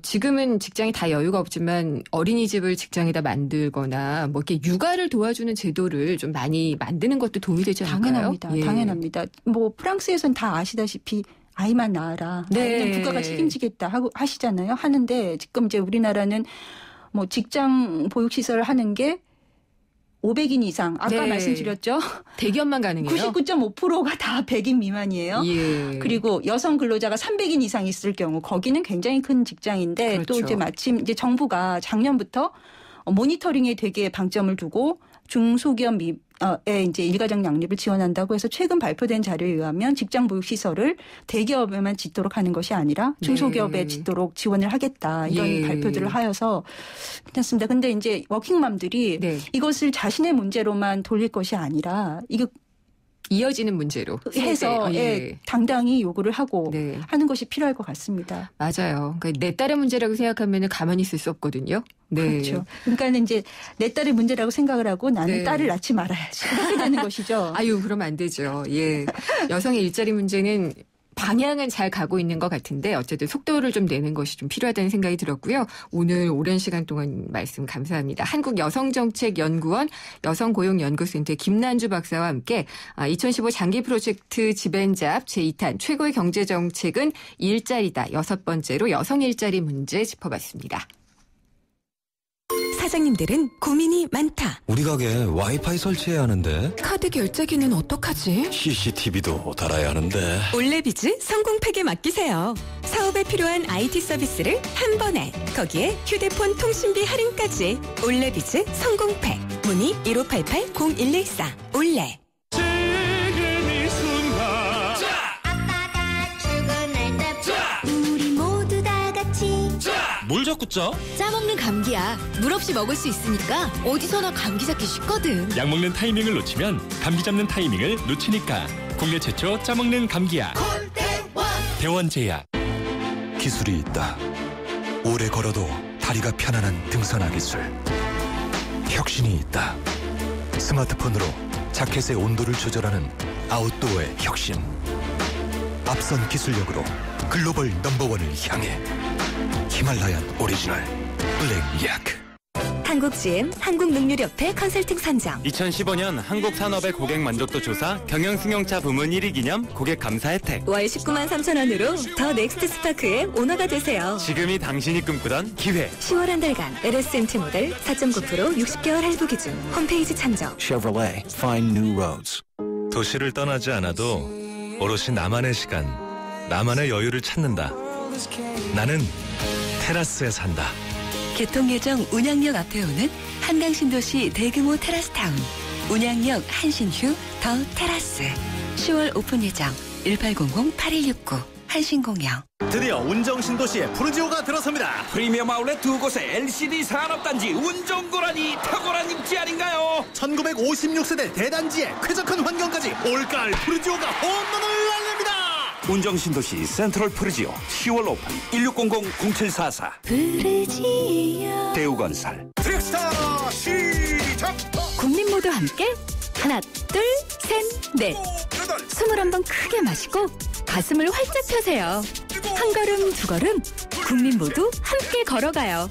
지금은 직장이 다 여유가 없지만 어린이집을 직장에다 만들거나 뭐 이렇게 육아를 도와주는 제도를 좀 많이 만드는 것도 도움이 되지 않을까요? 당연합니다. 뭐 프랑스에서는 다 아시다시피 아이만 낳아라. 네. 아이는 국가가 책임지겠다 하고 하시잖아요. 하는데 지금 이제 우리나라는 뭐 직장 보육시설을 하는 게 500인 이상 아까 네. 말씀드렸죠. 대기업만 가능해요. 99.5%가 다 100인 미만이에요. 예. 그리고 여성 근로자가 300인 이상 있을 경우 거기는 굉장히 큰 직장인데 그렇죠. 또 이제 마침 이제 정부가 작년부터 모니터링에 되게 방점을 두고 중소기업에 이제 일가정 양립을 지원한다고 해서 최근 발표된 자료에 의하면 직장 보육 시설을 대기업에만 짓도록 하는 것이 아니라 중소기업에 짓도록 지원을 하겠다 이런 발표들을 하여서 괜찮습니다. 근데 이제 워킹맘들이 이것을 자신의 문제로만 돌릴 것이 아니라 이거 이어지는 문제로 해서 당당히 요구를 하고 하는 것이 필요할 것 같습니다. 맞아요. 그러니까 내 딸의 문제라고 생각하면 가만히 있을 수 없거든요. 네. 그렇죠. 그러니까는 이제 내 딸의 문제라고 생각을 하고 나는 딸을 낳지 말아야지. 그렇게 되는 것이죠. 아유, 그러면 안 되죠. 예. 여성의 일자리 문제는 방향은 잘 가고 있는 것 같은데 어쨌든 속도를 좀 내는 것이 좀 필요하다는 생각이 들었고요. 오늘 오랜 시간 동안 말씀 감사합니다. 한국여성정책연구원 여성고용연구센터의 김난주 박사와 함께 2015 장기 프로젝트 집앤잡 제2탄 최고의 경제정책은 일자리다. 6번째로 여성 일자리 문제 짚어봤습니다. 사장님들은 고민이 많다. 우리 가게 와이파이 설치해야 하는데 카드 결제기는 어떡하지? CCTV도 달아야 하는데 올레비즈 성공팩에 맡기세요. 사업에 필요한 IT 서비스를 한 번에 거기에 휴대폰 통신비 할인까지 올레비즈 성공팩 문의 1588-0114 올레. 지금 이 순간 아빠가 출근할 때 우리 모두 다 같이 뭘 자꾸 짜? 짜먹는 감기야. 물 없이 먹을 수 있으니까 어디서나 감기 잡기 쉽거든. 약 먹는 타이밍을 놓치면 감기 잡는 타이밍을 놓치니까 국내 최초 짜먹는 감기약 대원제약. 기술이 있다. 오래 걸어도 다리가 편안한 등산화 기술. 혁신이 있다. 스마트폰으로 자켓의 온도를 조절하는 아웃도어의 혁신. 앞선 기술력으로 글로벌 넘버원을 향해 히말라얀 오리지널 블랙약. 한국GM 한국능률협회 컨설팅 선정 2015년 한국산업의 고객 만족도 조사 경영승용차 부문 1위 기념 고객 감사 혜택 월 19만 3천 원으로 더 넥스트 스파크의 오너가 되세요. 지금이 당신이 꿈꾸던 기회. 10월 한 달간 LSMT 모델 4.9% 60개월 할부 기준 홈페이지 참조. Chevrolet, find new roads. 도시를 떠나지 않아도 오롯이 나만의 시간, 나만의 여유를 찾는다. 나는 테라스에 산다. 개통예정 운양역 앞에 오는 한강신도시 대규모 테라스타운 운양역 한신휴 더 테라스 10월 오픈 예정 1800-8169 한신공영. 드디어 운정신도시에 푸르지오가 들어섭니다. 프리미엄 아울렛 두 곳에 LCD 산업단지 운정고라니 탁월한 입지 아닌가요? 1956세대 대단지에 쾌적한 환경까지 올가을 푸르지오가 홈런을 날립니다. 운정신도시 센트럴 푸르지오 10월 오픈 1600-0744 푸르지오 대우건설. 트랙스타 시작. 국민 모두 함께 하나 둘 셋 넷 21번 크게 마시고 가슴을 활짝 펴세요. 한 걸음 두 걸음 국민 모두 함께 걸어가요.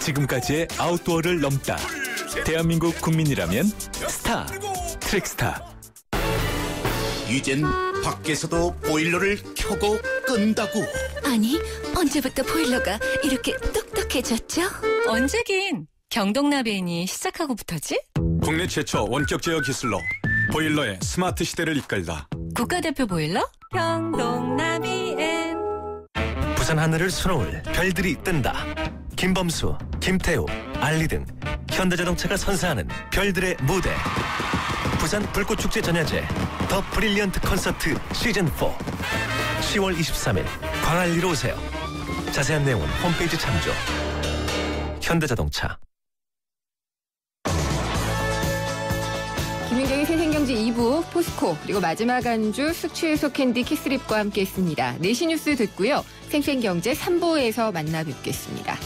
지금까지의 아웃도어를 넘다. 대한민국 국민이라면 스타, 트랙스타. 이젠 밖에서도 보일러를 켜고 끈다고. 아니, 언제부터 보일러가 이렇게 똑똑해졌죠? 언제긴 경동나비인이 시작하고부터지? 국내 최초 원격 제어 기술로 보일러의 스마트 시대를 이끌다. 국가대표 보일러? 경동나비엔. 부산 하늘을 수놓을 별들이 뜬다. 김범수, 김태우, 알리 등 현대자동차가 선사하는 별들의 무대. 부산 불꽃축제 전야제 더 브릴리언트 콘서트 시즌4 10월 23일 광안리로 오세요. 자세한 내용은 홈페이지 참조. 현대자동차. 김윤경의 생생경제 2부 포스코 그리고 마지막 안주 숙취해소 캔디 키스립과 함께했습니다. 4시 뉴스 듣고요. 생생경제 3부에서 만나 뵙겠습니다.